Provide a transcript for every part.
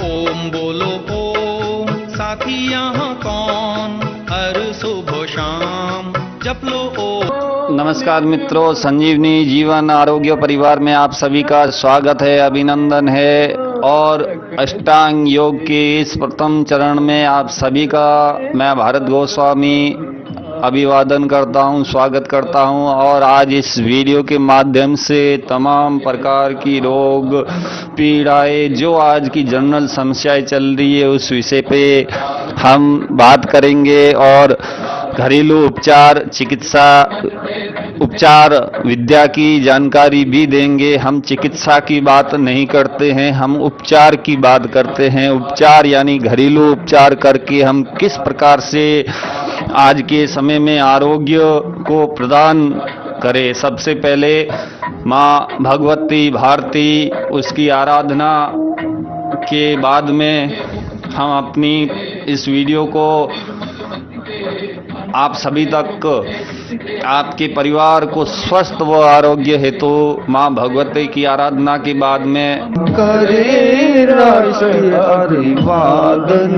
ओम बोलो ओम, साथी यहाँ कौन, हर सुबह शाम जप लो ओम। नमस्कार मित्रों, संजीवनी जीवन आरोग्य परिवार में आप सभी का स्वागत है, अभिनंदन है। और अष्टांग योग के इस प्रथम चरण में आप सभी का मैं भारत गोस्वामी अभिवादन करता हूं, स्वागत करता हूं। और आज इस वीडियो के माध्यम से तमाम प्रकार की रोग पीड़ाएं जो आज की जनरल समस्याएं चल रही है उस विषय पे हम बात करेंगे और घरेलू उपचार, चिकित्सा उपचार विद्या की जानकारी भी देंगे। हम चिकित्सा की बात नहीं करते हैं, हम उपचार की बात करते हैं। उपचार यानी घरेलू उपचार करके हम किस प्रकार से आज के समय में आरोग्य को प्रदान करें। सबसे पहले माँ भगवती भारती, उसकी आराधना के बाद में हम अपनी इस वीडियो को आप सभी तक, आपके परिवार को स्वस्थ व आरोग्य हेतु माँ भगवती की आराधना के बाद में करे राष्ट्रीय अभिवादन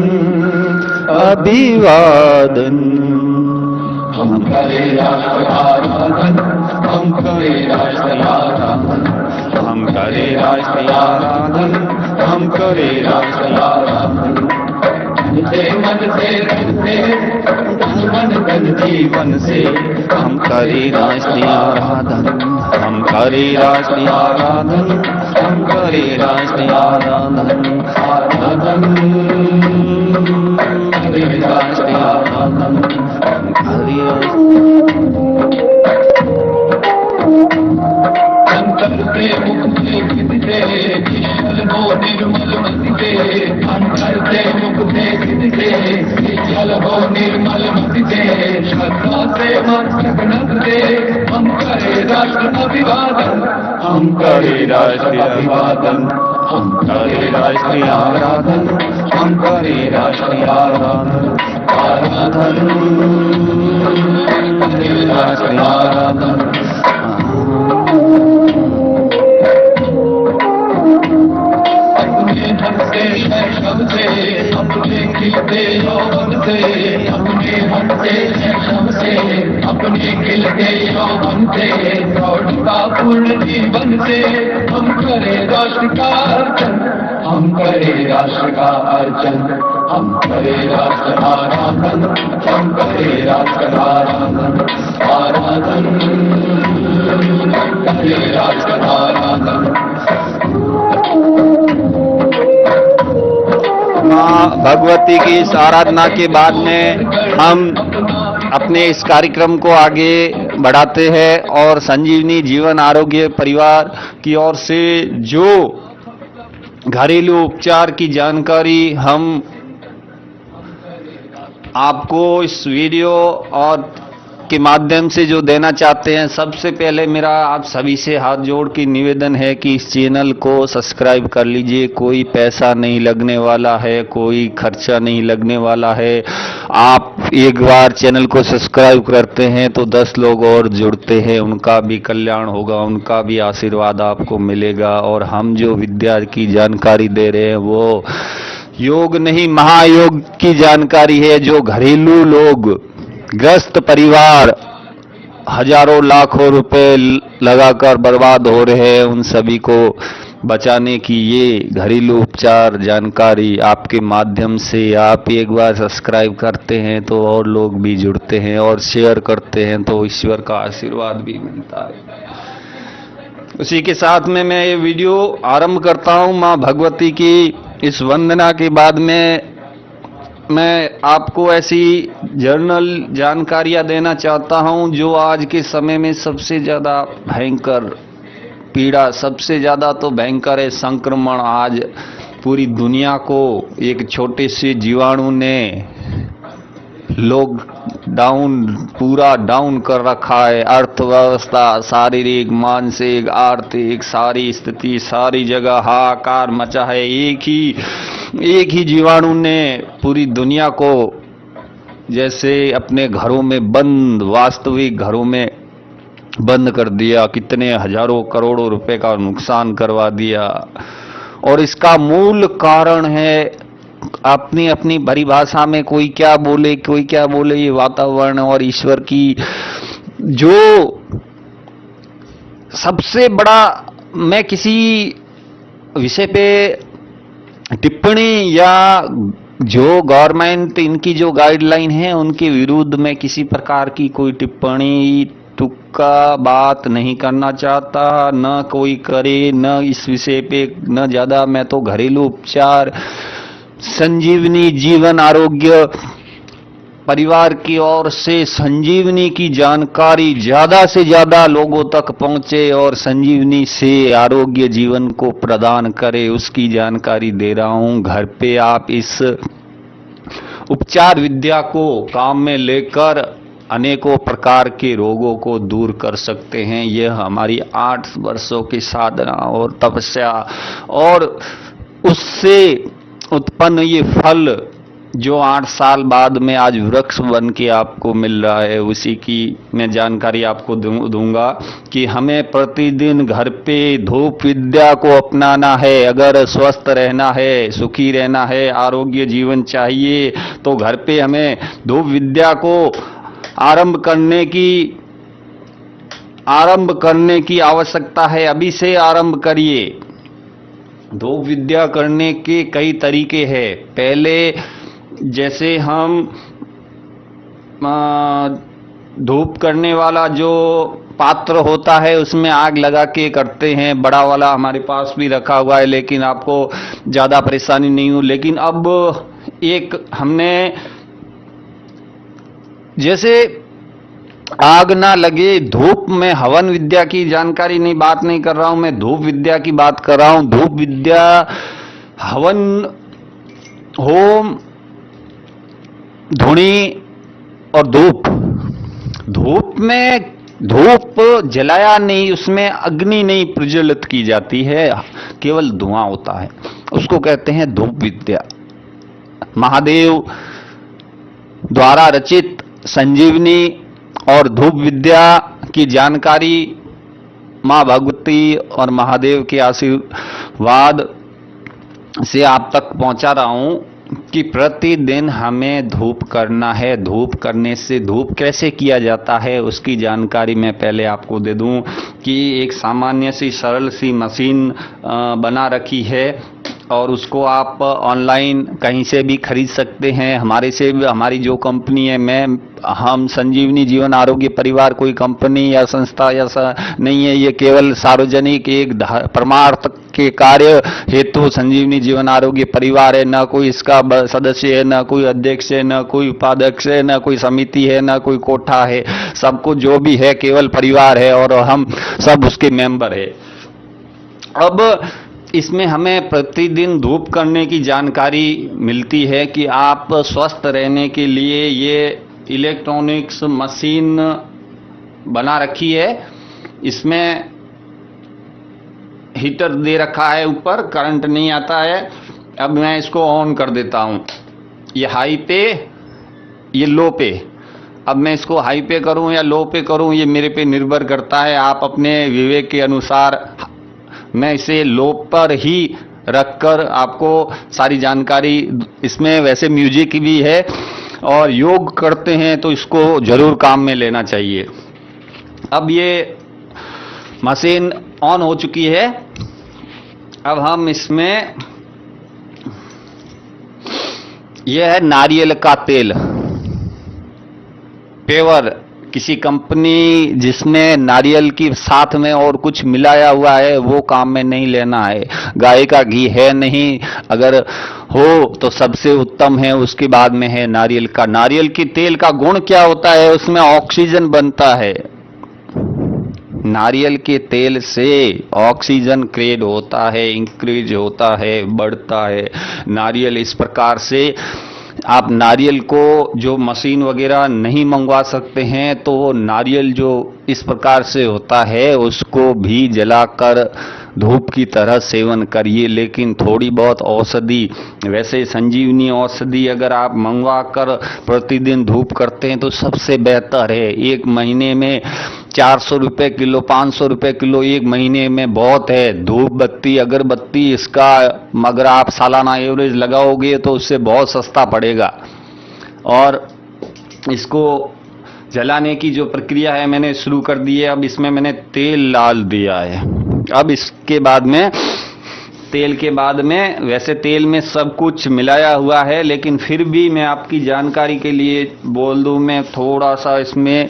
अभिवादन। हम करे राष्ट्रीय आराधन, हम करे राष्ट्रीय आराधन, हम करे राष्ट्रीय आराधन, हम करे राष्ट्रीय आराधन। मन से रन से मन तन जीवन से हम करे राष्ट्रीय आराधन, हम करे राष्ट्रीय आराधन, हम करे राष्ट्रीय आराधन, आराधन करे राष्ट्रीय आराधन, हम करे अंतर से मुक्ति किससे वो निर्मल मति से, अंतर से मुक्ति किससे जल वो निर्मल मति से, श्रद्धा से मन सगनत से हम करे राष्ट्र अभिवादन, हम करे राष्ट्रीय अभिवादन, हम करे राष्ट्रीय आराधन, हम करे राष्ट्रीय आराधन, आराधन करे राष्ट्रीय आराधन। से अपने खिलते यौवन से, अपने मन से शम से, अपने खिलते यौवन से, प्रौढ़ता पूर्ण जीवन से हम करे राष्ट्र का अर्चन, हम करे राष्ट्र का अर्चन, हम करे राष्ट्र आराधन, हम करे राष्ट्र आराधन, आराधन करे राष्ट्र आराधन। माँ भगवती की इस आराधना के बाद में हम अपने इस कार्यक्रम को आगे बढ़ाते हैं और संजीवनी जीवन आरोग्य परिवार की ओर से जो घरेलू उपचार की जानकारी हम आपको इस वीडियो और के माध्यम से जो देना चाहते हैं, सबसे पहले मेरा आप सभी से हाथ जोड़ के निवेदन है कि इस चैनल को सब्सक्राइब कर लीजिए। कोई पैसा नहीं लगने वाला है, कोई खर्चा नहीं लगने वाला है। आप एक बार चैनल को सब्सक्राइब करते हैं तो 10 लोग और जुड़ते हैं, उनका भी कल्याण होगा, उनका भी आशीर्वाद आपको मिलेगा। और हम जो विद्या की जानकारी दे रहे हैं वो योग नहीं, महायोग की जानकारी है। जो घरेलू लोग, ग्रस्त परिवार हजारों लाखों रुपए लगाकर बर्बाद हो रहे हैं, उन सभी को बचाने की ये घरेलू उपचार जानकारी आपके माध्यम से आप एक बार सब्सक्राइब करते हैं तो और लोग भी जुड़ते हैं और शेयर करते हैं तो ईश्वर का आशीर्वाद भी मिलता है। उसी के साथ में मैं ये वीडियो आरंभ करता हूँ। माँ भगवती की इस वंदना के बाद में मैं आपको ऐसी जर्नल जानकारियां देना चाहता हूं जो आज के समय में सबसे ज़्यादा भयंकर पीड़ा, सबसे ज़्यादा तो भयंकर है संक्रमण। आज पूरी दुनिया को एक छोटे से जीवाणु ने लॉकडाउन पूरा डाउन कर रखा है। अर्थव्यवस्था, शारीरिक, मानसिक, आर्थिक सारी स्थिति, सारी जगह हाहाकार मचा है। एक ही जीवाणु ने पूरी दुनिया को जैसे अपने घरों में बंद, वास्तविक घरों में बंद कर दिया। कितने हजारों करोड़ों रुपए का नुकसान करवा दिया। और इसका मूल कारण है अपनी अपनी परिभाषा में कोई क्या बोले ये वातावरण और ईश्वर की जो सबसे बड़ा। मैं किसी विषय पे टिप्पणी या जो गवर्नमेंट इनकी जो गाइडलाइन है उनके विरुद्ध में किसी प्रकार की कोई टिप्पणी तुक्का बात नहीं करना चाहता, न कोई करे, न इस विषय पे न ज्यादा। मैं तो घरेलू उपचार, संजीवनी जीवन आरोग्य परिवार की ओर से संजीवनी की जानकारी ज्यादा से ज्यादा लोगों तक पहुंचे और संजीवनी से आरोग्य जीवन को प्रदान करे, उसकी जानकारी दे रहा हूं। घर पे आप इस उपचार विद्या को काम में लेकर अनेकों प्रकार के रोगों को दूर कर सकते हैं। यह हमारी 8 वर्षों की साधना और तपस्या और उससे उत्पन्न ये फल जो 8 साल बाद में आज वृक्ष बन के आपको मिल रहा है, उसी की मैं जानकारी आपको दूंगा कि हमें प्रतिदिन घर पे धूप विद्या को अपनाना है। अगर स्वस्थ रहना है, सुखी रहना है, आरोग्य जीवन चाहिए तो घर पे हमें धूप विद्या को आरंभ करने की आवश्यकता है। अभी से आरंभ करिए। धूप विद्या करने के कई तरीके हैं। पहले जैसे हम धूप करने वाला जो पात्र होता है उसमें आग लगा के करते हैं, बड़ा वाला हमारे पास भी रखा हुआ है, लेकिन आपको ज्यादा परेशानी नहीं हो। लेकिन अब एक हमने जैसे आग ना लगे, धूप में हवन विद्या की जानकारी नहीं, बात नहीं कर रहा हूं मैं, धूप विद्या की बात कर रहा हूं। धूप विद्या, हवन, होम, धुनी और धूप में धूप जलाया नहीं, उसमें अग्नि नहीं प्रज्वलित की जाती है, केवल धुआं होता है, उसको कहते हैं धूप विद्या। महादेव द्वारा रचित संजीवनी और धूप विद्या की जानकारी मां भगवती और महादेव के आशीर्वाद से आप तक पहुंचा रहा हूं कि प्रतिदिन हमें धूप करना है। धूप करने से धूप कैसे किया जाता है उसकी जानकारी मैं पहले आपको दे दूं कि एक सामान्य सी सरल सी मशीन बना रखी है और उसको आप ऑनलाइन कहीं से भी खरीद सकते हैं। हमारी जो कंपनी है, हम संजीवनी जीवन आरोग्य परिवार कोई कंपनी या संस्था या नहीं है, ये केवल सार्वजनिक एक परमार्थ के कार्य हेतु संजीवनी जीवन आरोग्य परिवार है। न कोई इसका सदस्य है, न कोई अध्यक्ष है, न कोई उपाध्यक्ष है, न कोई समिति है, न कोई कोठा है, सबको जो भी है केवल परिवार है और हम सब उसके मेंबर है। अब इसमें हमें प्रतिदिन धूप करने की जानकारी मिलती है कि आप स्वस्थ रहने के लिए ये इलेक्ट्रॉनिक्स मशीन बना रखी है। इसमें हीटर दे रखा है, ऊपर करंट नहीं आता है। अब मैं इसको ऑन कर देता हूं, ये हाई पे, ये लो पे। अब मैं इसको हाई पे करूं या लो पे करूं ये मेरे पे निर्भर करता है, आप अपने विवेक के अनुसार। मैं इसे लो पर ही रखकर आपको सारी जानकारी, इसमें वैसे म्यूजिक भी है और योग करते हैं तो इसको जरूर काम में लेना चाहिए। अब ये मशीन ऑन हो चुकी है। अब हम इसमें, यह है नारियल का तेल, पेवर, किसी कंपनी जिसमें नारियल की साथ में और कुछ मिलाया हुआ है वो काम में नहीं लेना है। गाय का घी है नहीं, अगर हो तो सबसे उत्तम है, उसके बाद में है नारियल का। नारियल के तेल का गुण क्या होता है, उसमें ऑक्सीजन बनता है। नारियल के तेल से ऑक्सीजन क्रिएट होता है, इंक्रीज होता है, बढ़ता है। नारियल इस प्रकार से आप नारियल को जो मशीन वगैरह नहीं मंगवा सकते हैं तो वो नारियल जो इस प्रकार से होता है उसको भी जलाकर धूप की तरह सेवन करिए। लेकिन थोड़ी बहुत औषधि, वैसे संजीवनी औषधि अगर आप मंगवा कर प्रतिदिन धूप करते हैं तो सबसे बेहतर है। 1 महीने में 400 रुपये किलो, 500 रुपये किलो एक महीने में बहुत है। धूप बत्ती, अगरबत्ती इसका अगर आप सालाना एवरेज लगाओगे तो उससे बहुत सस्ता पड़ेगा। और इसको जलाने की जो प्रक्रिया है मैंने शुरू कर दी है। अब इसमें मैंने तेल डाल दिया है। अब इसके बाद में तेल के बाद में, वैसे तेल में सब कुछ मिलाया हुआ है, लेकिन फिर भी मैं आपकी जानकारी के लिए बोल दूं, मैं थोड़ा सा इसमें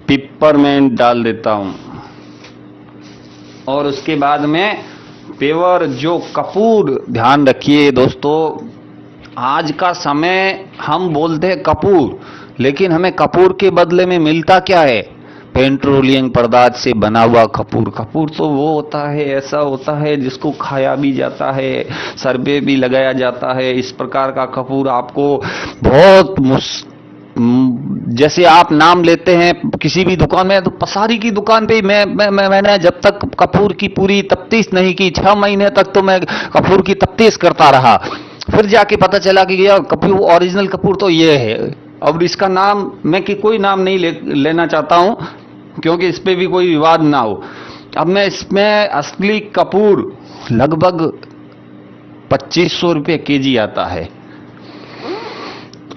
पिपरमेंट डाल देता हूं। और उसके बाद में पेवर जो कपूर, ध्यान रखिए दोस्तों, आज का समय हम बोलते हैं कपूर, लेकिन हमें कपूर के बदले में मिलता क्या है? पेट्रोलियम पदार्थ से बना हुआ कपूर। कपूर तो वो होता है, ऐसा होता है जिसको खाया भी जाता है, सर्वे भी लगाया जाता है। इस प्रकार का कपूर आपको बहुत जैसे आप नाम लेते हैं किसी भी दुकान में, तो पसारी की दुकान पे मैंने जब तक कपूर की पूरी तफ्तीश नहीं की, 6 महीने तक तो मैं कपूर की तफ्तीश करता रहा। फिर जाके पता चला कि यार कपूर, ओरिजिनल कपूर तो ये है। अब इसका नाम मैं कि कोई नाम नहीं लेना चाहता हूं, क्योंकि इस पे भी कोई विवाद ना हो। अब मैं इसमें असली कपूर लगभग 2500 रुपये केजी आता है।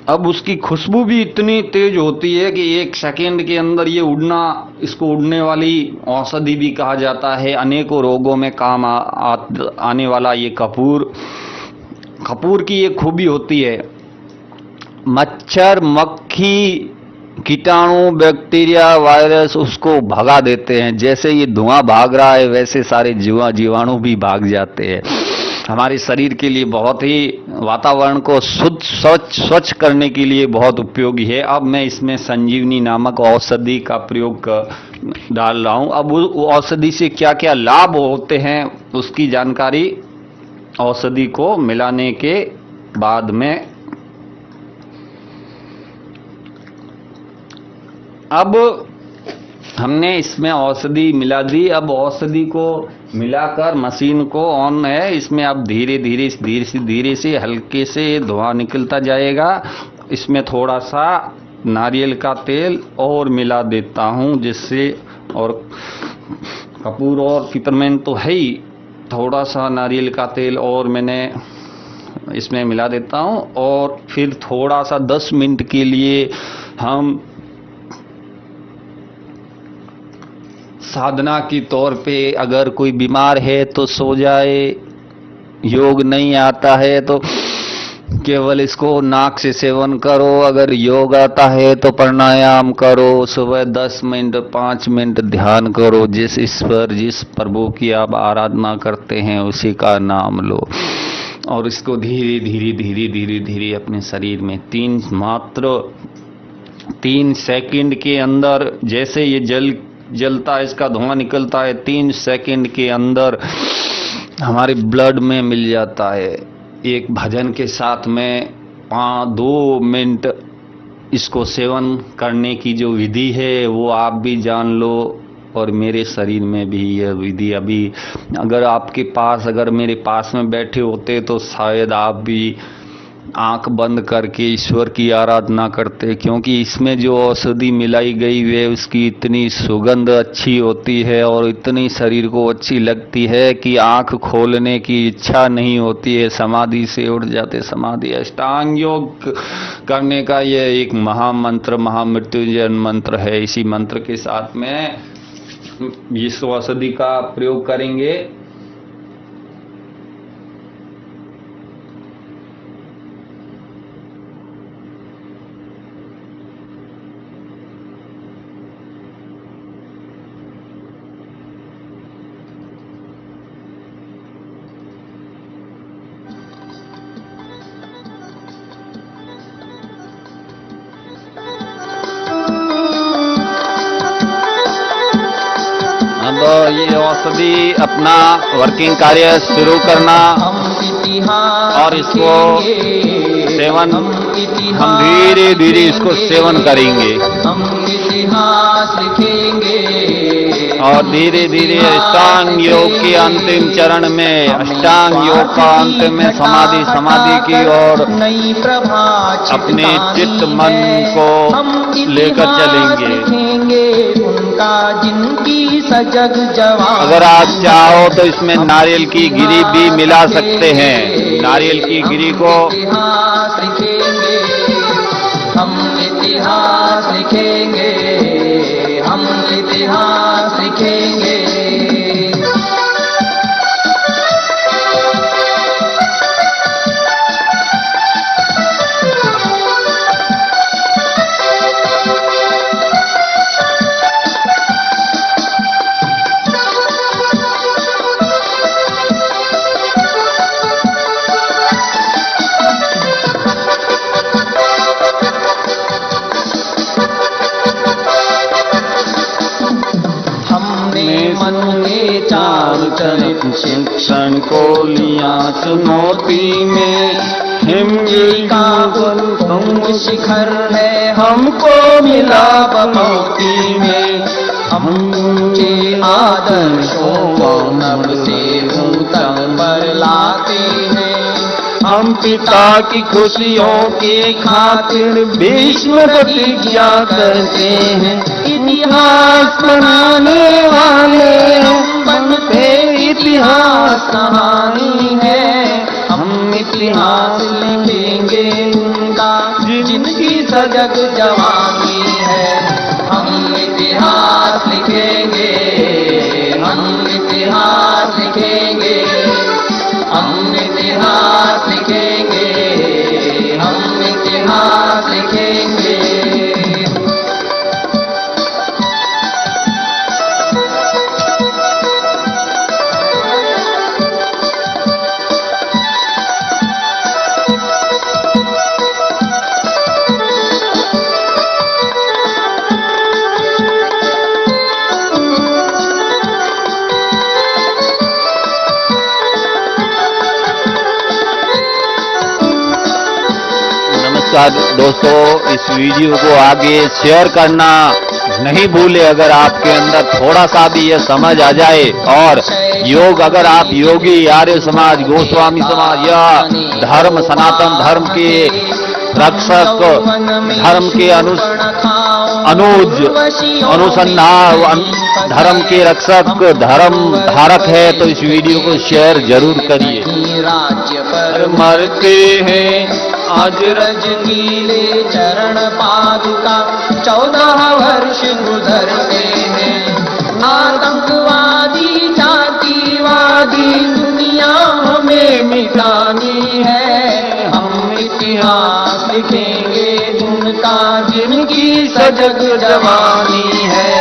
अब उसकी खुशबू भी इतनी तेज होती है कि 1 सेकेंड के अंदर ये उड़ना, इसको उड़ने वाली औषधि भी कहा जाता है। अनेकों रोगों में काम आने वाला ये कपूर। कपूर की एक खूबी होती है, मच्छर, मक्खी, कीटाणु, बैक्टीरिया, वायरस उसको भगा देते हैं। जैसे ये धुआं भाग रहा है वैसे सारे जीवाणु भी भाग जाते हैं। हमारे शरीर के लिए बहुत ही, वातावरण को शुद्ध स्वच्छ करने के लिए बहुत उपयोगी है। अब मैं इसमें संजीवनी नामक औषधि का प्रयोग डाल रहा हूं। अब उस औषधि से क्या क्या लाभ होते हैं उसकी जानकारी औषधि को मिलाने के बाद में। अब हमने इसमें औषधि मिला दी। अब औषधि को मिलाकर मशीन को ऑन है, इसमें अब धीरे से हल्के से धुआं निकलता जाएगा। इसमें थोड़ा सा नारियल का तेल और मिला देता हूं, जिससे, और कपूर और पिपरमेंट तो है ही, थोड़ा सा नारियल का तेल और मैंने इसमें मिला देता हूं। और फिर थोड़ा सा 10 मिनट के लिए हम साधना की तौर पे, अगर कोई बीमार है तो सो जाए, योग नहीं आता है तो केवल इसको नाक से सेवन करो, अगर योग आता है तो प्राणायाम करो, सुबह 10 मिनट 5 मिनट ध्यान करो, जिस ईश्वर, जिस प्रभु की आप आराधना करते हैं उसी का नाम लो। और इसको धीरे अपने शरीर में मात्र 3 सेकंड के अंदर, जैसे ये जलता है, इसका धुआं निकलता है, 3 सेकंड के अंदर हमारे ब्लड में मिल जाता है। एक भजन के साथ में 2 मिनट इसको सेवन करने की जो विधि है वो आप भी जान लो, और मेरे शरीर में भी यह विधि, अभी अगर आपके पास, अगर मेरे पास में बैठे होते तो शायद आप भी आंख बंद करके ईश्वर की आराधना करते, क्योंकि इसमें जो औषधि मिलाई गई है उसकी इतनी सुगंध अच्छी होती है और इतनी शरीर को अच्छी लगती है कि आंख खोलने की इच्छा नहीं होती है, समाधि से उठ जाते। समाधि अष्टांग योग करने का यह एक महामंत्र, महामृत्युंजय मंत्र है। इसी मंत्र के साथ में इस औषधि का प्रयोग करेंगे। अब ये औषधि अपना वर्किंग कार्य शुरू करना, और इसको सेवन हम धीरे इसको सेवन करेंगे और धीरे अष्टांग योग के अंतिम चरण में, अष्टांग योग का अंत में समाधि की ओर अपने चित्त मन को लेकर चलेंगे। उनका जिनकी सजग जवानी। अगर आप चाहो तो इसमें नारियल की गिरी भी मिला सकते हैं। नारियल की गिरी को इतिहास लिखेंगे, हम इतिहास लिखेंगे, हम इतिहास लिखेंगे। मन के चार शिक्षण को लिया चुनौती में, हिमगिरी का तुंग शिखर है हमको मिला बमौती में। हमके आदर्शों को नभ से नूतन पर लाते हैं। हम पिता की खुशियों के खातिर भीष्म प्रतिज्ञा करते हैं। इतिहास बनाने वाले हम बनते इतिहास कहानी है। हम इतिहास लिखेंगे उनका जिनकी सजग जवानी है। हम इतिहास लिखेंगे, हम इतिहास लिखेंगे, हम इतिहास लिखेंगे, हम इतिहास लिखेंगे। नमस्कार दोस्तों, इस वीडियो को आगे शेयर करना नहीं भूले। अगर आपके अंदर थोड़ा सा भी ये समझ आ जाए, और योग अगर आप योगी, आर्य समाज, गोस्वामी समाज या धर्म, सनातन धर्म के रक्षक, धर्म के अनुसंधान, धर्म के रक्षक, धर्म धारक है तो इस वीडियो को शेयर जरूर करिए। राज्य पर मरते हैं आज रजनीले चरण पादुका 14 वर्ष गुजरते हैं। आतंकवादी जातिवादी दुनिया हमें मिटानी है। हम इतिहास लिखेंगे उनका जिनकी सजग जवानी है।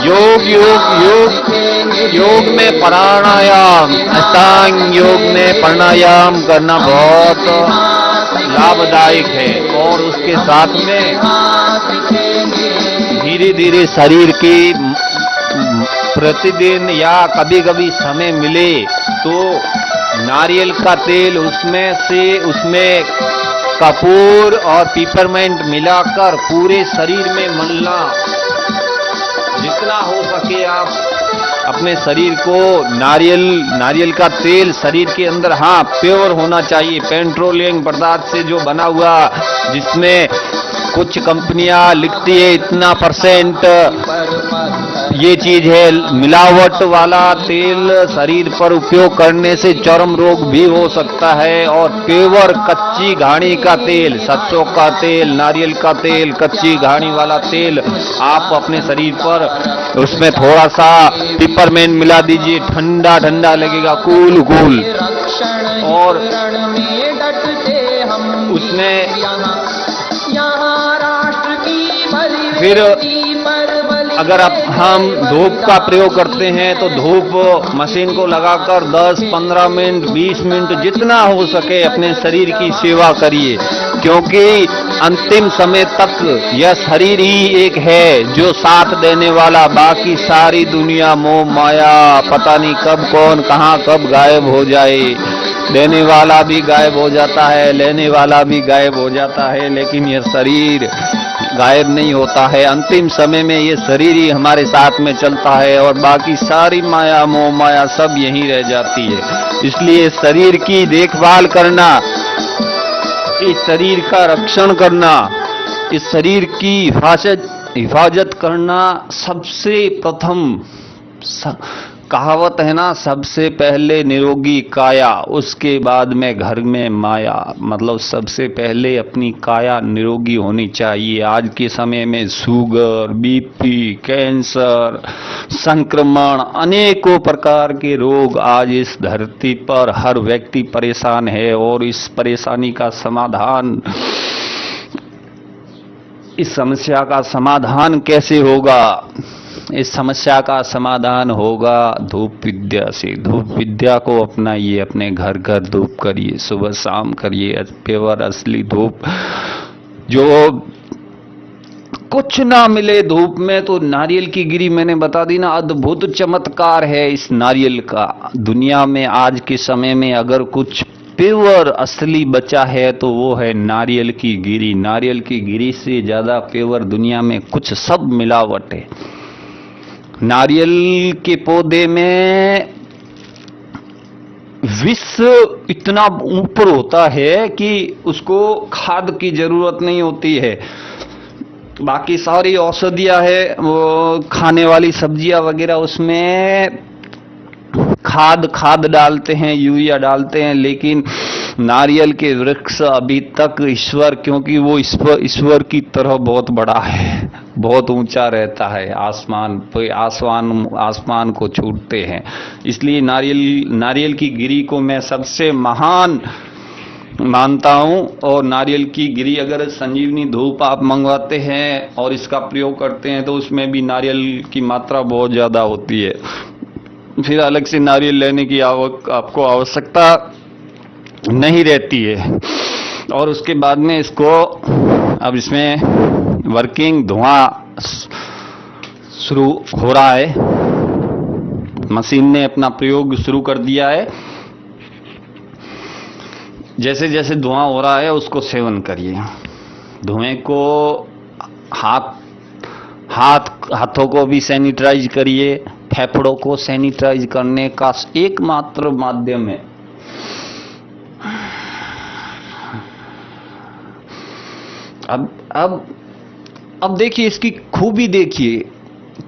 योग योग योग योग में प्राणायाम, अष्टांग योग में प्राणायाम करना बहुत लाभदायक है, और उसके साथ में धीरे धीरे शरीर की प्रतिदिन या कभी कभी समय मिले तो नारियल का तेल उसमें कपूर और पिपरमेंट मिलाकर पूरे शरीर में मलना। जितना हो सके आप अपने शरीर को नारियल का तेल शरीर के अंदर, हाँ, प्योर होना चाहिए, पेट्रोलियम पदार्थ से जो बना हुआ, जिसमें कुछ कंपनियां लिखती है इतना % ये चीज है। मिलावट वाला तेल शरीर पर उपयोग करने से चर्म रोग भी हो सकता है। और प्योर कच्ची घानी का तेल, सरसों का तेल, नारियल का तेल, कच्ची घानी वाला तेल आप अपने शरीर पर, उसमें थोड़ा सा पिपरमेंट मिला दीजिए, ठंडा ठंडा लगेगा, कूल कूल। और उसमें फिर अगर हम धूप का प्रयोग करते हैं तो धूप मशीन को लगाकर 10-15 मिनट 20 मिनट जितना हो सके अपने शरीर की सेवा करिए, क्योंकि अंतिम समय तक यह शरीर ही एक है जो साथ देने वाला। बाकी सारी दुनिया मोह माया, पता नहीं कब कौन कहां कब गायब हो जाए। देने वाला भी गायब हो जाता है, लेने वाला भी गायब हो जाता है, लेकिन यह शरीर गायब नहीं होता है। अंतिम समय में ये शरीर ही हमारे साथ में चलता है, और बाकी सारी माया मोह माया सब यहीं रह जाती है। इसलिए शरीर की देखभाल करना, इस शरीर का रक्षण करना, इस शरीर की हिफाजत हिफाजत करना सबसे प्रथम कहावत है ना, सबसे पहले निरोगी काया, उसके बाद में घर में माया। मतलब सबसे पहले अपनी काया निरोगी होनी चाहिए। आज के समय में शुगर, बीपी, कैंसर, संक्रमण, अनेकों प्रकार के रोग आज इस धरती पर हर व्यक्ति परेशान है। और इस परेशानी का समाधान, इस समस्या का समाधान कैसे होगा? इस समस्या का समाधान होगा धूप विद्या से। धूप विद्या को अपनाइए, अपने घर घर धूप करिए, सुबह शाम करिए। प्योर असली धूप, जो कुछ ना मिले धूप में तो नारियल की गिरी मैंने बता दी ना, अद्भुत चमत्कार है इस नारियल का। दुनिया में आज के समय में अगर कुछ प्योर असली बचा है तो वो है नारियल की गिरी। नारियल की गिरी से ज्यादा प्योर दुनिया में कुछ, सब मिलावट है। नारियल के पौधे में विष इतना ऊपर होता है कि उसको खाद की जरूरत नहीं होती है। बाकी सारी औषधियां है, वो खाने वाली सब्जियां वगैरह, उसमें खाद डालते हैं, यूरिया डालते हैं। लेकिन नारियल के वृक्ष अभी तक ईश्वर, क्योंकि वो ईश्वर की तरह बहुत बड़ा है, बहुत ऊंचा रहता है, आसमान को छूटते हैं। इसलिए नारियल की गिरी को मैं सबसे महान मानता हूं। और नारियल की गिरी, अगर संजीवनी धूप आप मंगवाते हैं और इसका प्रयोग करते हैं तो उसमें भी नारियल की मात्रा बहुत ज्यादा होती है। फिर अलग से नारियल लेने की आपको आवश्यकता नहीं रहती है। और उसके बाद में इसको, अब इसमें वर्किंग धुआं शुरू हो रहा है, मशीन ने अपना प्रयोग शुरू कर दिया है। जैसे जैसे धुआं हो रहा है उसको सेवन करिए। धुएं को हाथों को भी सैनिटाइज करिए। फेफड़ों को सैनिटाइज करने का एकमात्र माध्यम है अब देखिए, इसकी खूबी देखिए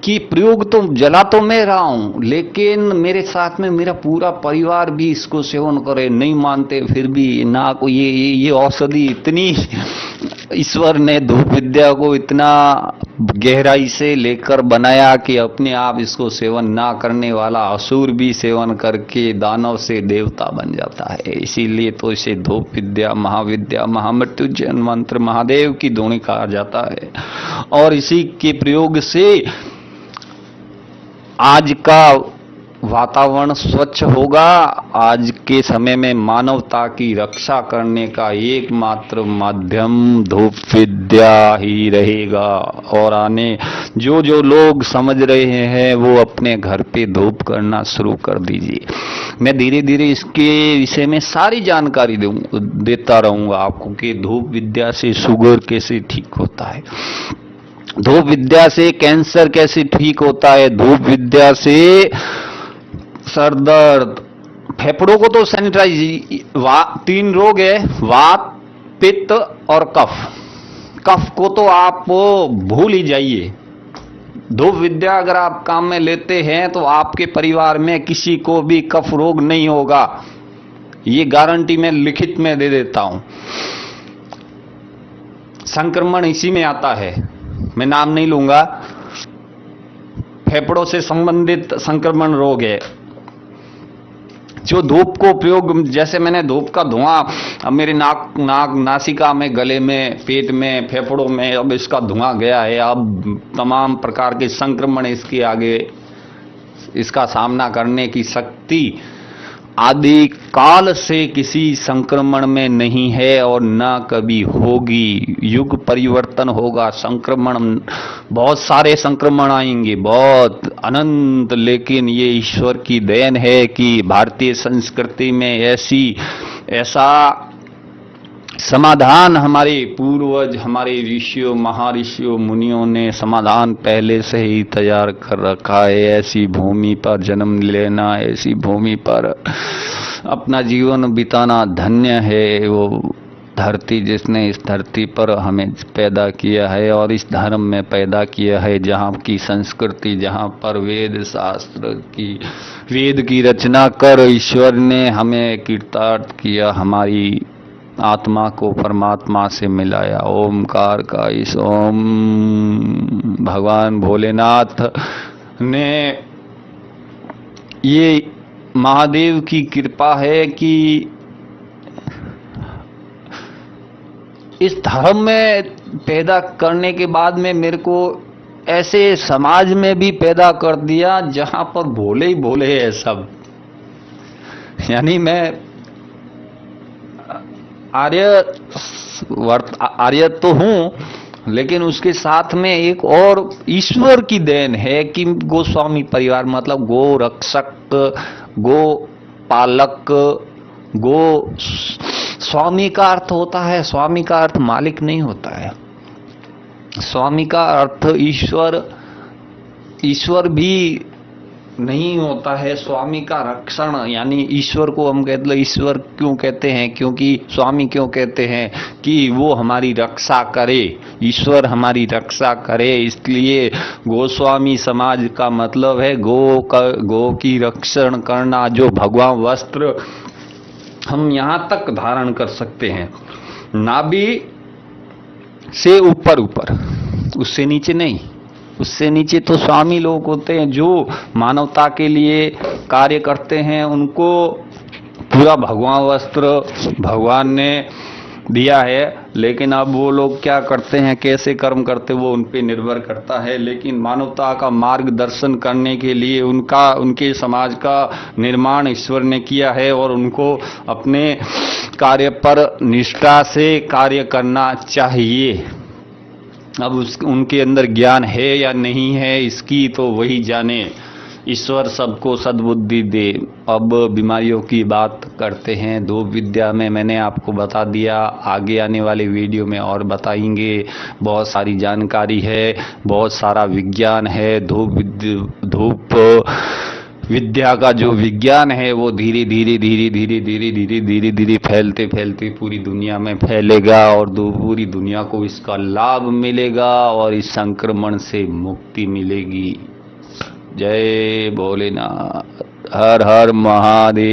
कि प्रयोग तो जला तो मैं रहा हूं, लेकिन मेरे साथ में मेरा पूरा परिवार भी इसको सेवन करे। नहीं मानते फिर भी ना को ये औषधि इतनी, ईश्वर ने धूप विद्या को इतना गहराई से लेकर बनाया कि अपने आप इसको सेवन ना करने वाला असुर भी सेवन करके दानव से देवता बन जाता है। इसीलिए तो इसे धूप विद्या, महाविद्या, महामृत्युंजय मंत्र, महादेव की धूनी कहा जाता है। और इसी के प्रयोग से आज का वातावरण स्वच्छ होगा। आज के समय में मानवता की रक्षा करने का एकमात्र माध्यम धूप विद्या ही रहेगा। और आने जो लोग समझ रहे हैं वो अपने घर पे धूप करना शुरू कर दीजिए। मैं धीरे धीरे इसके विषय में सारी जानकारी देता रहूंगा आपको कि धूप विद्या से शुगर कैसे ठीक होता है, धूप विद्या से कैंसर कैसे ठीक होता है, धूप विद्या से सर दर्द, फेफड़ों को तो सैनिटाइज, 3 रोग है, वात, पित्त और कफ। कफ को तो आप भूल ही जाइए। धूप विद्या अगर आप काम में लेते हैं तो आपके परिवार में किसी को भी कफ रोग नहीं होगा, ये गारंटी मैं लिखित में दे देता हूं। संक्रमण इसी में आता है, मैं नाम नहीं लूंगा, फेफड़ों से संबंधित संक्रमण रोग है। जो धूप को प्रयोग, जैसे मैंने धूप का धुआं अब मेरे नासिका में, गले में, पेट में, फेफड़ों में अब इसका धुआं गया है। अब तमाम प्रकार के संक्रमण इसके आगे, इसका सामना करने की शक्ति आदि काल से किसी संक्रमण में नहीं है और ना कभी होगी। युग परिवर्तन होगा, संक्रमण, बहुत सारे संक्रमण आएंगे, बहुत अनंत। लेकिन ये ईश्वर की देन है कि भारतीय संस्कृति में ऐसा समाधान हमारे पूर्वज, हमारे ऋषियों, महर्षियों, मुनियों ने समाधान पहले से ही तैयार कर रखा है। ऐसी भूमि पर जन्म लेना, ऐसी भूमि पर अपना जीवन बिताना धन्य है। वो धरती, जिसने इस धरती पर हमें पैदा किया है और इस धर्म में पैदा किया है, जहाँ की संस्कृति, जहाँ पर वेद की रचना कर ईश्वर ने हमें कृतार्थ किया, हमारी आत्मा को परमात्मा से मिलाया। ओमकार का इस ओम भगवान भोलेनाथ ने, ये महादेव की कृपा है कि इस धर्म में पैदा करने के बाद में मेरे को ऐसे समाज में भी पैदा कर दिया जहां पर भोले ही भोले है सब। यानी मैं आर्य तो हूं, लेकिन उसके साथ में एक और ईश्वर की देन है कि गोस्वामी परिवार, मतलब गो रक्षक, गो पालक, गो स्वामी का अर्थ होता है, स्वामी का अर्थ मालिक नहीं होता है। स्वामी का अर्थ ईश्वर भी नहीं होता है। स्वामी का रक्षण, यानी ईश्वर को हम कहते हैं, ईश्वर क्यों कहते हैं, क्योंकि स्वामी क्यों कहते हैं कि वो हमारी रक्षा करे, ईश्वर हमारी रक्षा करे। इसलिए गोस्वामी समाज का मतलब है गो की रक्षण करना। जो भगवा वस्त्र हम यहां तक धारण कर सकते हैं, नाभि से ऊपर ऊपर, उससे नीचे नहीं। उससे नीचे तो स्वामी लोग होते हैं जो मानवता के लिए कार्य करते हैं, उनको पूरा भगवा वस्त्र भगवान ने दिया है। लेकिन अब वो लोग क्या करते हैं, कैसे कर्म करते, वो उन पे निर्भर करता है। लेकिन मानवता का मार्गदर्शन करने के लिए उनके समाज का निर्माण ईश्वर ने किया है और उनको अपने कार्य पर निष्ठा से कार्य करना चाहिए। अब उनके अंदर ज्ञान है या नहीं है इसकी तो वही जाने, ईश्वर सबको सद्बुद्धि दे। अब बीमारियों की बात करते हैं। धूप विद्या में मैंने आपको बता दिया, आगे आने वाले वीडियो में और बताएंगे। बहुत सारी जानकारी है, बहुत सारा विज्ञान है। धूप विद्या का जो विज्ञान है वो धीरे धीरे फैलते पूरी दुनिया में फैलेगा और पूरी दुनिया को इसका लाभ मिलेगा और इस संक्रमण से मुक्ति मिलेगी। जय भोलेनाथ, हर हर महादेव।